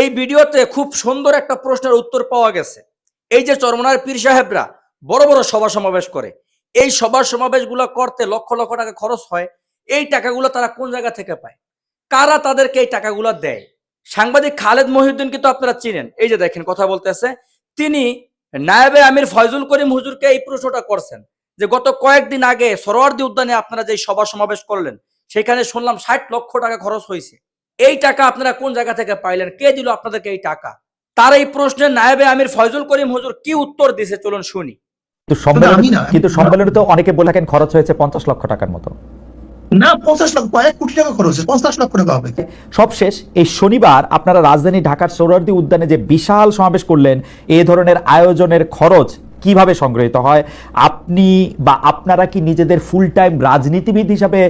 এই ভিডিওতে খুব সুন্দর একটা প্রশ্নের উত্তর পাওয়া গেছে। এই যে চরমনার পীর সাহেবরা বড় বড় সভা সমাবেশ করে, এই সভা সমাবেশগুলো করতে লক্ষ লক্ষ টাকা খরচ হয়। এই টাকাগুলো তারা কোন জায়গা থেকে পায়, কারা তাদেরকে এই টাকাগুলো দেয়? সাংবাদিক খালেদ মহিউদ্দিন কিন্তু আপনারা চিনেন। এই যে দেখেন কথা বলতেছে, তিনি নায়েবে আমির ফয়জুল করিম হুজুরকে এই প্রশ্নটা করছেন যে গত কয়েকদিন আগে সরোয়ার্দী উদ্যানে আপনারা যে সভা সমাবেশ করলেন, সেখানে শুনলাম 60 লক্ষ টাকা খরচ হয়েছে। এই টাকা আপনারা কোন জায়গা থেকে পাইলেন, কে দিল আপনাদেরকে এই টাকা? তার এই প্রশ্নে নায়েবে আমির ফয়জুল করিম হুজুর কি উত্তর দিয়েছে চলুন শুনি। কিন্তু সম্মেলনে তো অনেকে বলে থাকেন খরচ হয়েছে 50 লক্ষ টাকার মতো। না, 50 লক্ষ, কয়েক কোটি টাকা খরচ হয়েছে, 50 লক্ষ টাকা হবে। সবশেষ এই শনিবার আপনারা রাজধানী ঢাকার সোহরাওয়ার্দী উদ্যানে যে বিশাল সমাবেশ করলেন, এই ধরনের আয়োজনের খরচ কিভাবে সংগৃহীত হয়? আপনি বা আপনারা কি নিজেদের ফুল টাইম রাজনীতিবিদ হিসাবে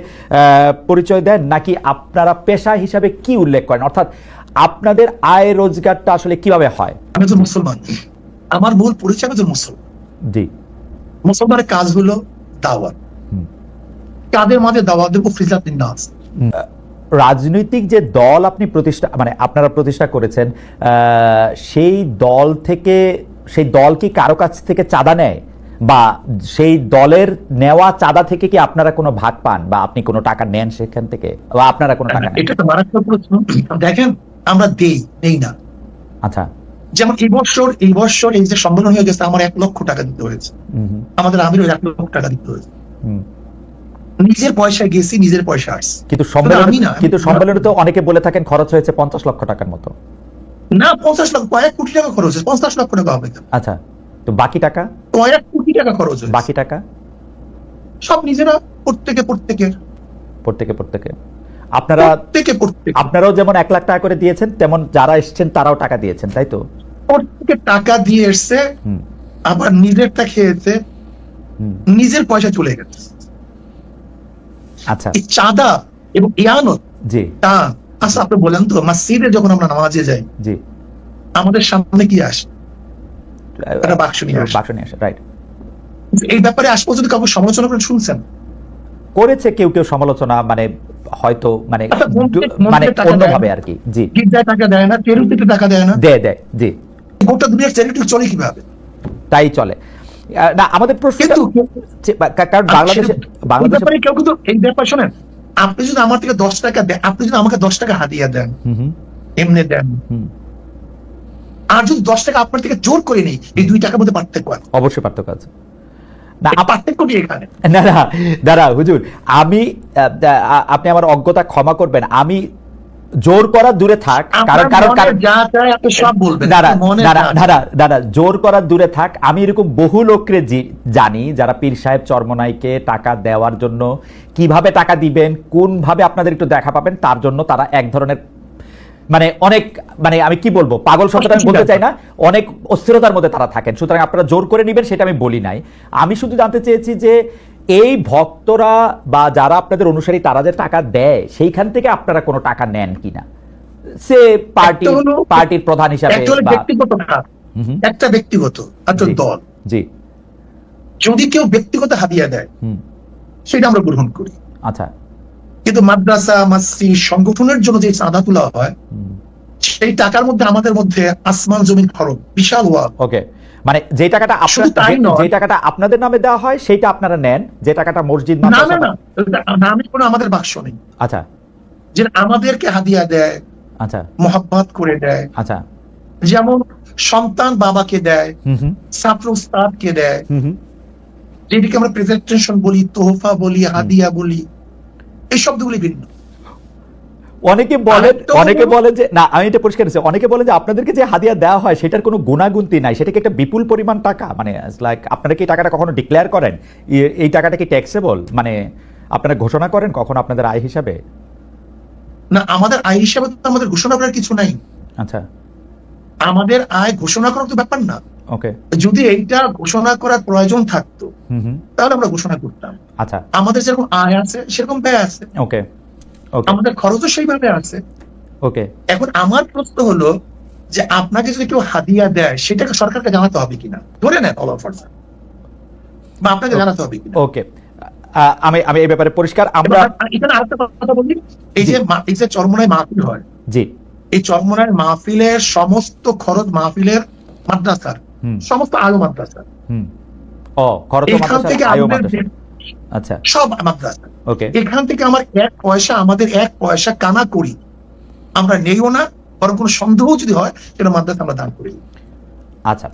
পরিচয় দেন, নাকি আপনারা পেশা হিসাবে কি উল্লেখ করেন? অর্থাৎ আপনাদের আয় রোজগারটা আসলে কিভাবে হয়? আমি তো মুসলমান, আমার মূল পরিচয় তো মুসলমান। জি, মুসলমানের কাজ হলো দাওয়াত। কাদের মাঝে দাওয়াত দেবো? ফিজাতিন নাস। রাজনৈতিক যে দল আপনি আপনারা প্রতিষ্ঠা করেছেন, সেই দল কি কারো কাছ থেকে চাঁদা নেয়, বা সেই দলের নেওয়া চাঁদা থেকে কি আপনারা কোনো ভাগ পান, বা আপনি কোনো টাকা নেন সেখান থেকে, বা আপনারা কোনো টাকা নেন? এটা তো মারাত্মক প্রশ্ন। দেখেন, আমরা নেই না। আচ্ছা, যেমন এই বছর এই যে সম্মেলন হয়ে গেছে, আমার 1 লক্ষ টাকা দিতে হয়েছে। আমাদের আমিরও 1 লক্ষ টাকা দিতে হয়েছে। নিজের পয়সা গেছি, নিজের পয়সা আসছে। কিন্তু সম্মেলনে তো অনেকে বলে থাকেন খরচ হয়েছে 50 লক্ষ টাকার মতো। না, 50 লক্ষ, কয়েক কোটি টাকা খরচ হয়েছে। 50 লক্ষ টাকা হবে। আচ্ছা, তো বাকি টাকা? কয়েক কোটি টাকা খরচ হয়েছে। বাকি টাকা সব নিজেরা, প্রত্যেকে আপনারাও যেমন 1 লাখ টাকা করে দিয়েছেন, তেমন যারা এসেছেন তারাও টাকা দিয়েছেন, তাই তো? প্রত্যেকে টাকা দিয়ে এসছে, আবার নিজেরটা খেয়েছে, নিজের পয়সা চলে গেছে। আচ্ছা, এই চাঁদা এবং ইয়ানত, জি, তা আচ্ছা আপনি বলেন তো, মসজিদে যখন আমরা নামাজে যাই, জি, আমাদের সামনে কি আসে? একটা বাক্স নিয়ে আসে, রাইট। এই ব্যাপারে আজ পর্যন্ত কাউকে সমালোচনা করে শুনছেন? করেছে কেউ সমালোচনা, হয়তো অন্যভাবে আর কি। জি, গির্জায় টাকা দেয় না, চ্যারিটিতে টাকা দেয় না, দেয়, জি। গোটা দুনিয়ার চ্যারিটি চলে কিভাবে? তাই চলে না আমাদের প্রশ্ন। কারণ বাংলাদেশে কেউ কিন্তু এই ব্যাপার শোনেন, আপনি যদি আমার থেকে 10 টাকা দেন, আপনি যদি আমাকে 10 টাকা হাদিয়া দেন, এমনি দেন, আর যদি 10 টাকা আপনার থেকে জোর করে নেই, এই 2 টাকার মধ্যে পার্থক্য আছে। অবশ্যই পার্থক্য আছে। দাঁড়া হুজুর, আপনি আমার অজ্ঞতা ক্ষমা করবেন। আমি জোর করা দূরে থাক, জোর করা দূরে থাক, আমি এরকম বহু লোককে জানি যারা পীর সাহেব চরমনাইকে টাকা দেওয়ার জন্য কিভাবে টাকা দিবেন, কোন ভাবে আপনাদের একটু দেখা পাবেন, তার জন্য তারা এক ধরনের অনেক আমি কি বলবো, পাগল শব্দটা আমি বলতে চাই না, অনেক অস্থিরতার মধ্যে তারা থাকেন। সুতরাং আপনারা জোর করে নেবেন সেটা আমি বলি নাই। আমি শুধু জানতে চেয়েছি যে এই ভক্তরা বা যারা আপনাদের অনুসারী তারা যে টাকা দেয়, সেইখান থেকে আপনারা কোনো টাকা নেন কিনা, সে পার্টির প্রধান হিসাবে, একটা ব্যক্তিগত দল, জি, যদি কেউ ব্যক্তিগত হাদিয়া দেয় সেটা আমরা গ্রহণ করি। আচ্ছা, কিন্তু মাদ্রাসা, মসজিদ, সংগঠনের জন্য যে চাঁদা তোলা হয়, সেই টাকার মধ্যে আমাদের মধ্যে আসমান জমিন ফরক, বিশাল ওয়াল। ওকে, যে টাকাটা আপনাদের নামে দেওয়া হয় সেটা আপনারা নেন, যে টাকাটা মসজিদ নামে কোনো আমাদের বাক্স নেই। আচ্ছা, যে আমাদেরকে হাদিয়া দেয়, আচ্ছা, মোহাব্বত করে দেয়। আচ্ছা, যেমন সন্তান বাবাকে দেয়, ছাত্র উস্তাদকে দেয়, যেটিকে আমরা প্রেজেন্টেশন বলি, তোহফা বলি, হাদিয়া বলি, এই শব্দগুলি ভিন্ন। অনেকে বলেন যে না, আমি এটা পরিষ্কার করেছি, অনেকে বলেন যে আপনাদেরকে যে হাদিয়া দেওয়া হয় সেটার কোনো গুণাগুন্তি নাই, সেটাকে একটা বিপুল পরিমাণ টাকা, লাইক আপনারা কি টাকাটা কখনো ডিক্লেয়ার করেন? এই টাকাটা কি ট্যাক্সেবল, আপনারা ঘোষণা করেন কখনো আপনাদের আয় হিসাবে? না, আমাদের আয় হিসাবে তো আমাদের ঘোষণা করার কিছু নাই। আচ্ছা, আমাদের আয় ঘোষণা করার তো ব্যাপার না। ওকে, যদি এইটা ঘোষণা করার প্রয়োজন থাকতো তাহলে আমরা ঘোষণা করতাম। আচ্ছা, আমাদের যেরকম আয় আছে সেরকম ব্যয় আছে। ওকে, আমাদের খরচও সেইভাবে আছে। ওকে, এখন আমার প্রশ্ন হলো যে আপনাকে যদি কেউ হাদিয়া দেয় সেটাকে সরকারকে জানাতে হবে কিনা, ধরে নেন অল অফার, বা আপনাকে জানাতে হবে কিনা? ওকে, আমি এই ব্যাপারে পরিষ্কার। আমরা এখানে আরেকটা কথা বলি, এই যে চরমনায় মাহফিল হয়, জি, এই চরমনার মাহফিলের সমস্ত খরচ মাহফিলের মাদ্রাসার, সমস্ত আলো মাদ্রাসার, এখান থেকে আচ্ছা সব মাদ্রাসা, ওকে, এখান থেকে আমাদের এক পয়সা কানা করি আমরা নেইও না, বরং কোনো সন্দেহ যদি হয় সেটা মাদ্রাসা আমরা দান করি। আচ্ছা